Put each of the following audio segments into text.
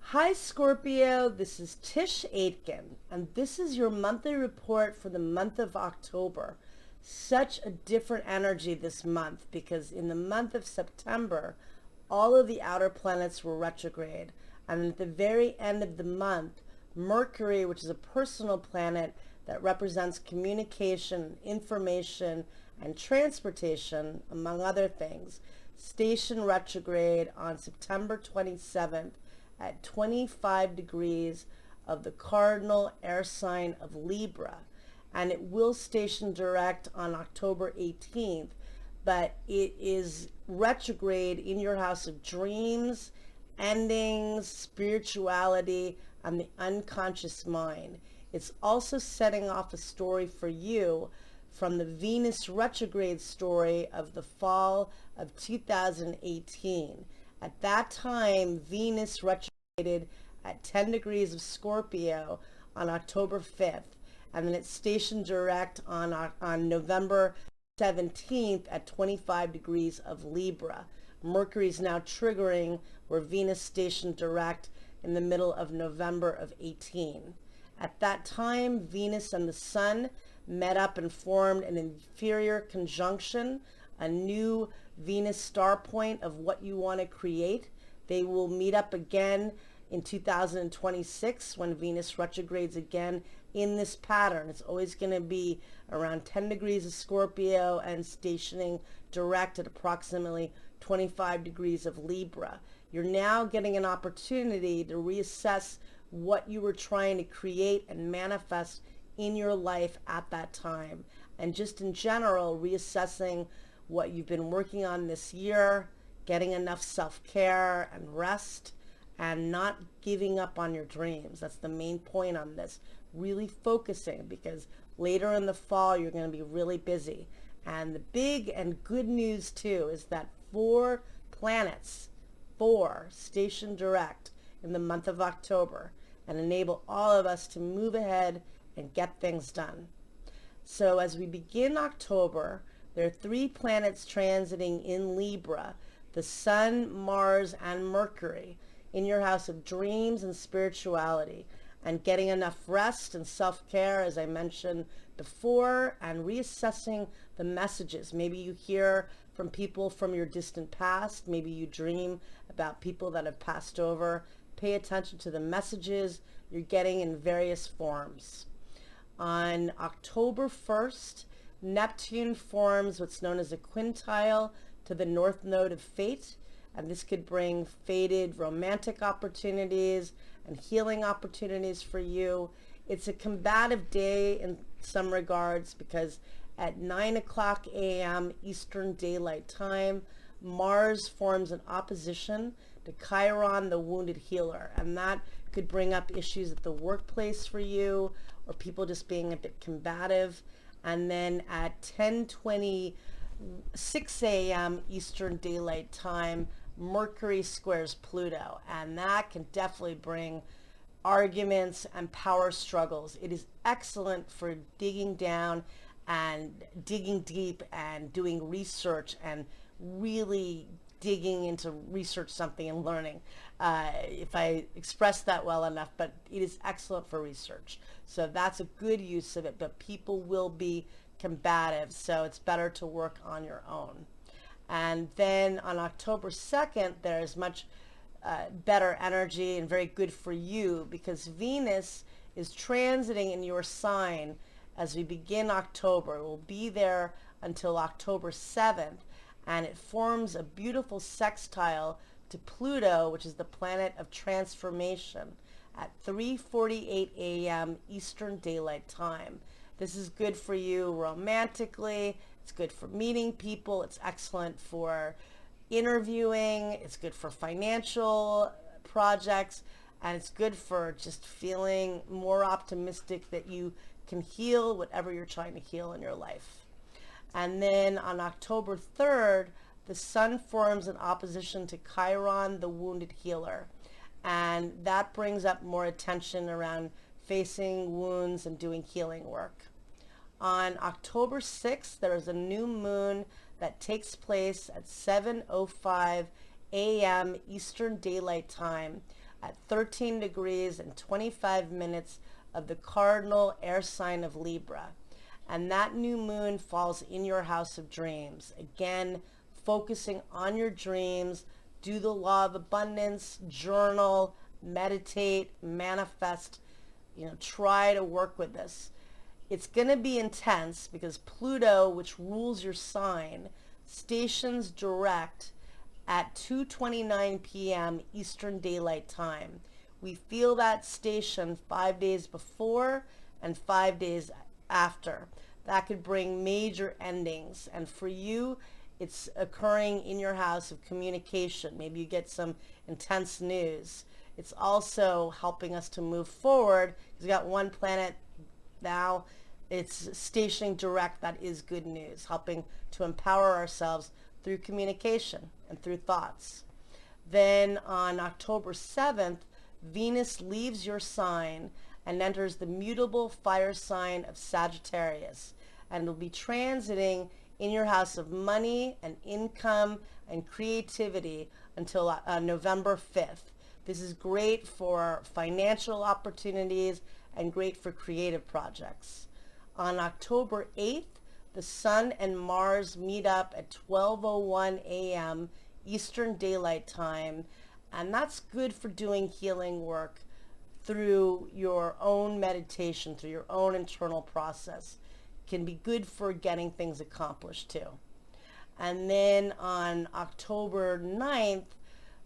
Hi Scorpio, this is Tisch Aitken, and this is your monthly report for the month of October. Such a different energy this month because in the month of September, all of the outer planets were retrograde. And at the very end of the month, Mercury, which is a personal planet that represents communication, information, and transportation, among other things, stationed retrograde on September 27th at 25 degrees of the cardinal air sign of Libra, and it will station direct on October 18th, but it is retrograde in your house of dreams, endings, spirituality, and the unconscious mind. It's also setting off a story for you from the Venus retrograde story of the fall of 2018. At that time, Venus retrograded at 10 degrees of Scorpio on October 5th, and then it's stationed direct on November 17th at 25 degrees of Libra. Mercury is now triggering where Venus stationed direct in the middle of November of 18. At that time, Venus and the Sun met up and formed an inferior conjunction, a new Venus star point of what you want to create. They will meet up again in 2026 when Venus retrogrades again in this pattern. It's always going to be around 10 degrees of Scorpio and stationing direct at approximately 25 degrees of Libra. You're now getting an opportunity to reassess what you were trying to create and manifest in your life at that time. And just in general, reassessing what you've been working on this year, getting enough self-care and rest, and not giving up on your dreams. That's the main point on this. Really focusing, because later in the fall, you're going to be really busy. And the big and good news too is that 4 planets, 4 station direct in the month of October, and enable all of us to move ahead and get things done. So as we begin October, there are 3 planets transiting in Libra, the Sun, Mars, and Mercury, in your house of dreams and spirituality, and getting enough rest and self-care, as I mentioned before, and reassessing the messages. Maybe you hear from people from your distant past. Maybe you dream about people that have passed over. Pay attention to the messages you're getting in various forms. On October 1st, Neptune forms what's known as a quintile to the north node of fate, and this could bring fated romantic opportunities and healing opportunities for you. It's a combative day in some regards because at 9 o'clock a.m. Eastern Daylight Time, Mars forms an opposition to Chiron, the wounded healer, and that could bring up issues at the workplace for you, or people just being a bit combative. And then at 10:26 a.m. Eastern Daylight Time, Mercury squares Pluto, and that can definitely bring arguments and power struggles. It is excellent for digging down and digging deep and doing research and really digging into research something and learning, if I express that well enough, but it is excellent for research. So that's a good use of it, but people will be combative, so it's better to work on your own. And then on October 2nd, there's much better energy and very good for you because Venus is transiting in your sign as we begin October. It will be there until October 7th, and it forms a beautiful sextile to Pluto, which is the planet of transformation, at 3:48 a.m. Eastern Daylight Time. This is good for you romantically. It's good for meeting people. It's excellent for interviewing. It's good for financial projects. And it's good for just feeling more optimistic that you can heal whatever you're trying to heal in your life. And then on October 3rd, the Sun forms an opposition to Chiron, the wounded healer. And that brings up more attention around facing wounds and doing healing work. On October 6th, there is a new moon that takes place at 7:05 a.m. Eastern Daylight Time at 13 degrees and 25 minutes of the cardinal air sign of Libra. And that new moon falls in your house of dreams. Again, focusing on your dreams, do the law of abundance, journal, meditate, manifest, try to work with this. It's going to be intense because Pluto, which rules your sign, stations direct at 2:29 p.m. Eastern Daylight Time. We feel that station 5 days before and 5 days after. That could bring major endings. And for you, it's occurring in your house of communication. Maybe you get some intense news. It's also helping us to move forward. You've got one planet now, it's stationing direct. That is good news, helping to empower ourselves through communication and through thoughts. Then on October 7th, Venus leaves your sign and enters the mutable fire sign of Sagittarius, and will be transiting in your house of money and income and creativity until November 5th. This is great for financial opportunities and great for creative projects. On October 8th, the Sun and Mars meet up at 12:01 a.m. Eastern Daylight Time, and that's good for doing healing work through your own meditation, through your own internal process. It can be good for getting things accomplished too. And then on October 9th,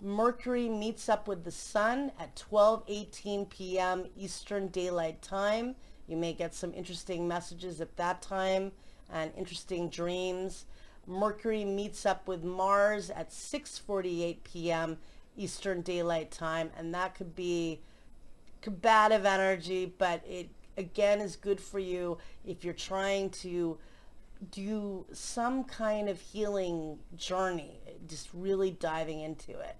Mercury meets up with the Sun at 12:18 p.m. Eastern Daylight Time. You may get some interesting messages at that time and interesting dreams. Mercury meets up with Mars at 6:48 p.m. Eastern Daylight Time, and that could be combative energy, but it again is good for you if you're trying to do some kind of healing journey, just really diving into it.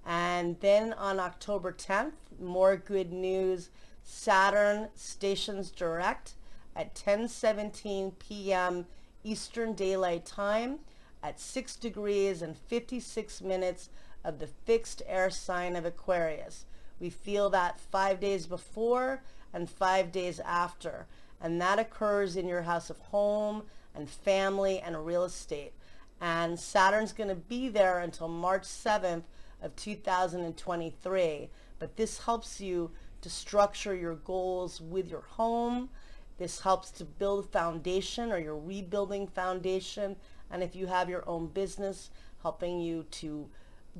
And then on October 10th, more good news. Saturn stations direct at 10:17 p.m. Eastern Daylight Time at 6 degrees and 56 minutes of the fixed air sign of Aquarius. We feel that 5 days before and 5 days after, and that occurs in your house of home and family and real estate. And Saturn's going to be there until March 7th of 2023, but this helps you to structure your goals with your home. This helps to build foundation, or you're rebuilding foundation, and if you have your own business, helping you to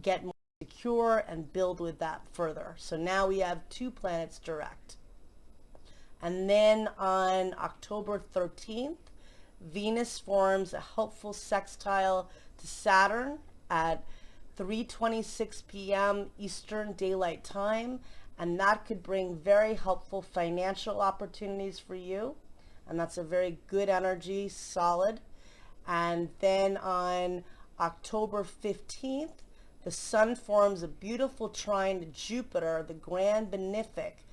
get more secure and build with that further. So now we have 2 planets direct. And then on October 13th, Venus forms a helpful sextile to Saturn at 3:26 p.m. Eastern Daylight Time, and that could bring very helpful financial opportunities for you, and that's a very good energy, solid. And then on October 15th, the Sun forms a beautiful trine to Jupiter, the Grand Benefic,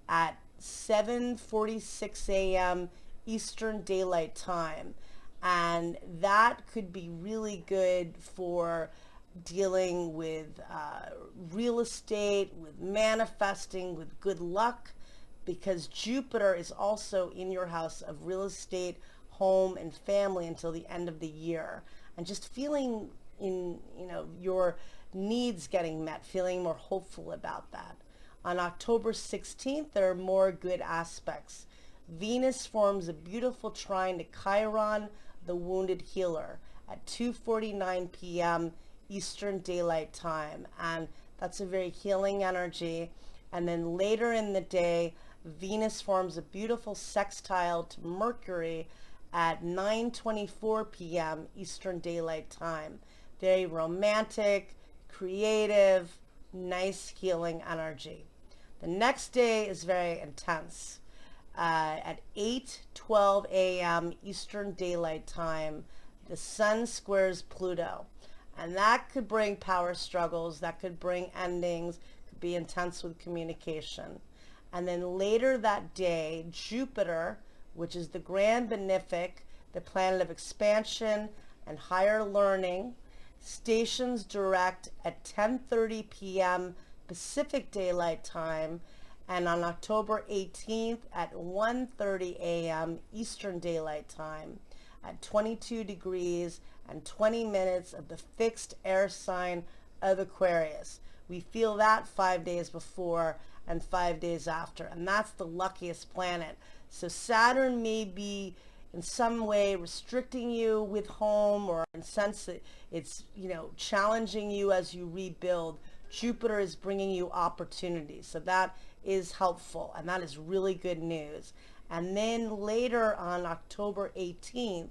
at 7:46 a.m. Eastern Daylight Time, and that could be really good for dealing with real estate, with manifesting, with good luck, because Jupiter is also in your house of real estate, home, and family until the end of the year, and just feeling in your needs getting met, feeling more hopeful about that. On October 16th, there are more good aspects. Venus forms a beautiful trine to Chiron, the wounded healer, at 2:49 p.m. Eastern Daylight Time, and that's a very healing energy. And then later in the day, Venus forms a beautiful sextile to Mercury at 9:24 p.m. Eastern Daylight Time. Very romantic, creative, nice healing energy. The next day is very intense. At 8:12 a.m. Eastern Daylight Time, the Sun squares Pluto, and that could bring power struggles, that could bring endings, could be intense with communication. And then later that day, Jupiter, which is the Grand Benefic, the planet of expansion and higher learning, stations direct at 10:30 p.m. Pacific Daylight Time, and on October 18th at 1:30 a.m. Eastern Daylight Time at 22 degrees and 20 minutes of the fixed air sign of Aquarius. We feel that 5 days before and 5 days after, and that's the luckiest planet. So Saturn may be in some way restricting you with home, or in sense that it's, challenging you as you rebuild. Jupiter is bringing you opportunities. So that is helpful, and that is really good news. And then later on October 18th,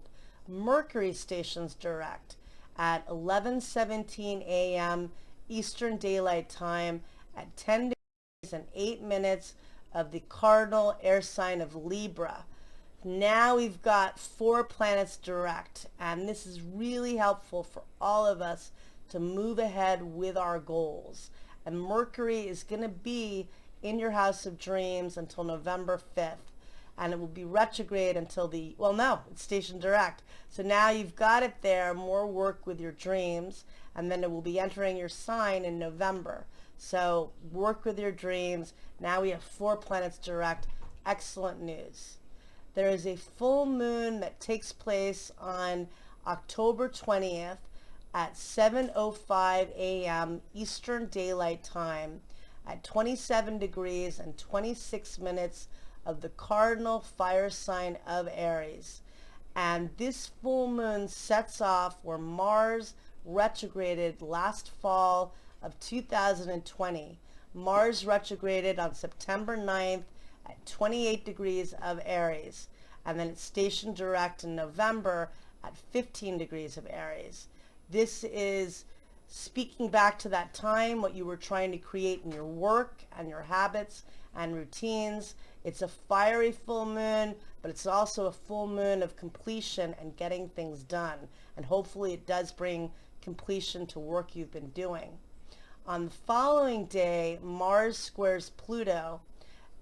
Mercury stations direct at 11:17 a.m. Eastern Daylight Time at 10 degrees and 8 minutes of the cardinal air sign of Libra. Now we've got 4 planets direct, and this is really helpful for all of us to move ahead with our goals. And Mercury is going to be in your house of dreams until November 5th, and it will be retrograde until it's stationed direct. So now you've got it there, more work with your dreams, and then it will be entering your sign in November. So work with your dreams. Now we have 4 planets direct. Excellent news. There is a full moon that takes place on October 20th at 7:05 a.m. Eastern Daylight Time at 27 degrees and 26 minutes of the cardinal fire sign of Aries. And this full moon sets off where Mars retrograded last fall of 2020. Mars retrograded on September 9th at 28 degrees of Aries, and then it's stationed direct in November at 15 degrees of Aries. This is speaking back to that time, what you were trying to create in your work and your habits and routines. It's a fiery full moon, but it's also a full moon of completion and getting things done. And hopefully it does bring completion to work you've been doing. On the following day, Mars squares Pluto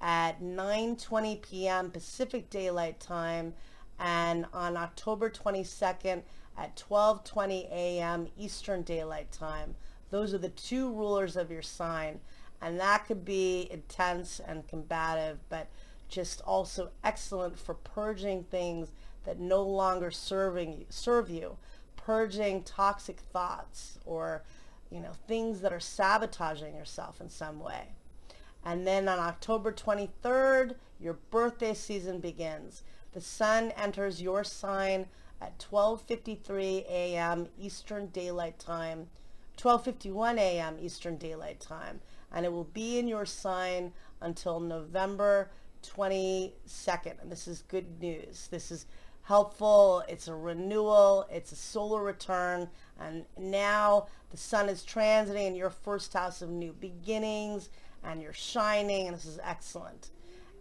at 9:20 p.m. Pacific Daylight Time, and on October 22nd at 12:20 a.m. Eastern Daylight Time. Those are the 2 rulers of your sign, and that could be intense and combative, but just also excellent for purging things that no longer serve you, purging toxic thoughts, or things that are sabotaging yourself in some way. And then on October 23rd, your birthday season begins. The sun enters your sign at 12:53 a.m. Eastern Daylight Time, 12:51 a.m. Eastern Daylight Time, and it will be in your sign until November 22nd. And this is good news. This is helpful. It's a renewal. It's a solar return. And now the sun is transiting in your first house of new beginnings, and you're shining, and this is excellent.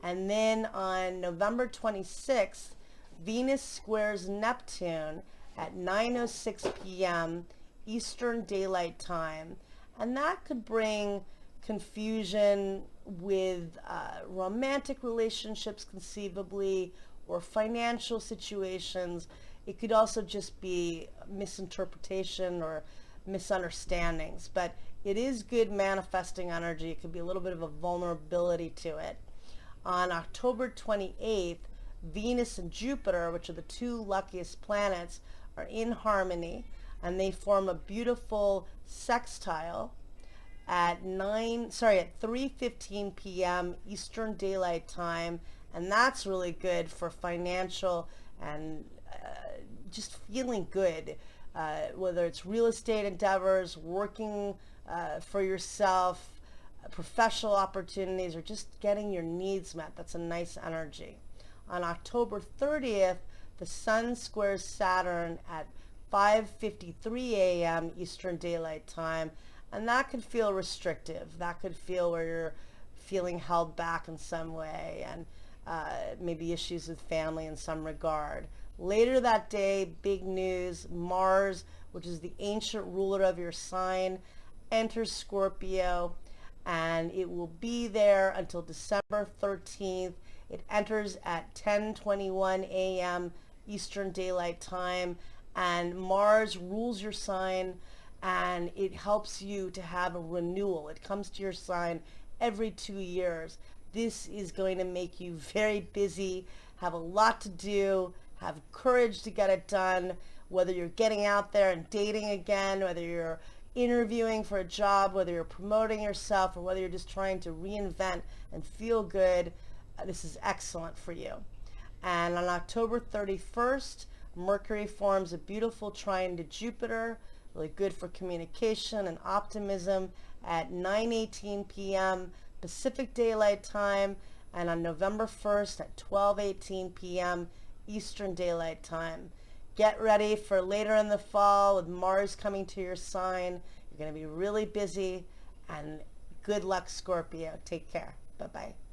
And then on November 26th, Venus squares Neptune at 9:06 p.m. Eastern Daylight Time, and that could bring confusion with romantic relationships conceivably, or financial situations. It could also just be misinterpretation or misunderstandings, but it is good manifesting energy. It could be a little bit of a vulnerability to it. On October 28th, Venus and Jupiter, which are the 2 luckiest planets, are in harmony, and they form a beautiful sextile at 3:15 p.m. Eastern Daylight Time, and that's really good for financial and just feeling good, whether it's real estate endeavors, working for yourself, professional opportunities, or just getting your needs met. That's a nice energy. On October 30th, the sun squares Saturn at 5:53 a.m. Eastern Daylight Time, and that could feel restrictive. That could feel where you're feeling held back in some way, and maybe issues with family in some regard. Later that day, big news, Mars, which is the ancient ruler of your sign, enters Scorpio, and it will be there until December 13th. It enters at 10:21 a.m. Eastern Daylight Time, and Mars rules your sign and it helps you to have a renewal. It comes to your sign every 2 years. This is going to make you very busy, have a lot to do, have courage to get it done, whether you're getting out there and dating again, whether you're interviewing for a job, whether you're promoting yourself, or whether you're just trying to reinvent and feel good. This is excellent for you. And on October 31st, Mercury forms a beautiful trine to Jupiter, really good for communication and optimism at 9:18 p.m. Pacific Daylight Time, and on November 1st at 12:18 p.m. Eastern Daylight Time. Get ready for later in the fall with Mars coming to your sign. You're going to be really busy, and good luck, Scorpio. Take care. Bye-bye.